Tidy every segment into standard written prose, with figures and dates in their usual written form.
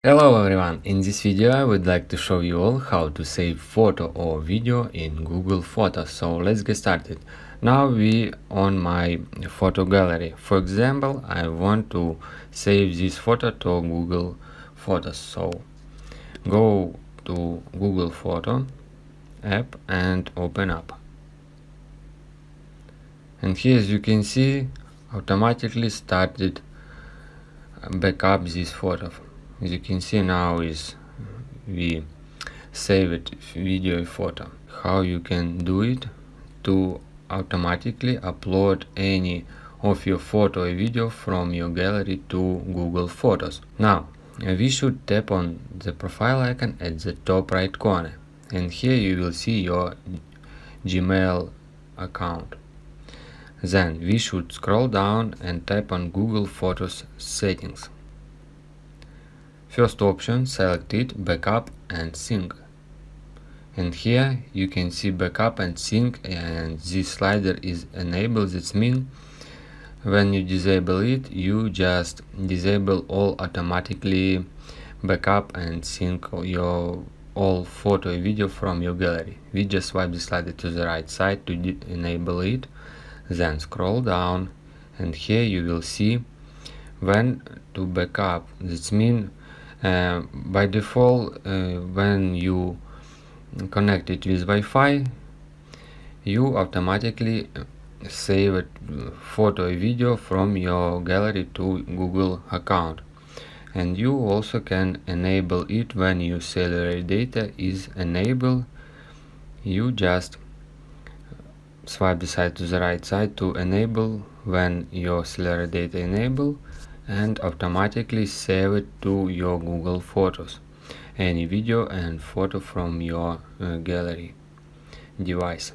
Hello everyone, in this video I would like to show you all how to save photo or video in Google Photos. So let's get started. Now we on my photo gallery. For example, I want to save this photo to Google Photos. So go to Google Photo app and open up. And here, as you can see, automatically started backup this photo. As you can see now is we save it video photo. How you can do it to automatically upload any of your photo or video from your gallery to Google Photos. Now we should tap on the profile icon at the top right corner, and here you will see your Gmail account. Then we should scroll down and tap on Google Photos settings. First option, select it, backup and sync. And here you can see backup and sync, and this slider is enabled. That means when you disable it, you just disable all automatically backup and sync your all photo and video from your gallery. We just swipe the slider to the right side to enable it, then scroll down, and here you will see when to backup. That means by default when you connect it with Wi-Fi, you automatically save it photo or video from your gallery to Google account, and you also can enable it when your cellular data is enabled. You just swipe the side to the right side to enable when your cellular data enable, and automatically save it to your Google Photos, any video and photo from your gallery device.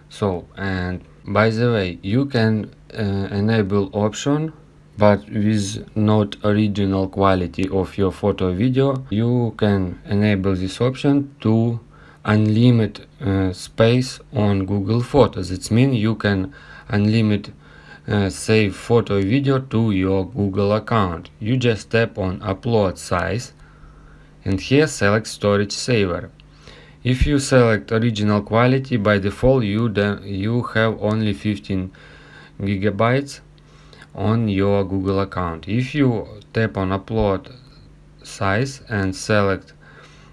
So, and by the way, you can enable option, but with not original quality of your photo video. You can enable this option to unlimited space on Google Photos. It means you can unlimited save photo video to your Google account. You just tap on upload size, and here select storage saver. If you select original quality, by default you have only 15 gigabytes on your Google account. If you tap on upload size and select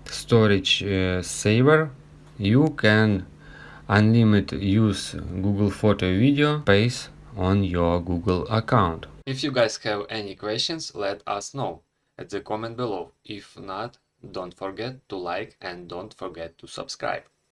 storage saver, you can unlimited use Google Photo video space on your Google account. If you guys have any questions, let us know at the comment below. If not, don't forget to like and don't forget to subscribe.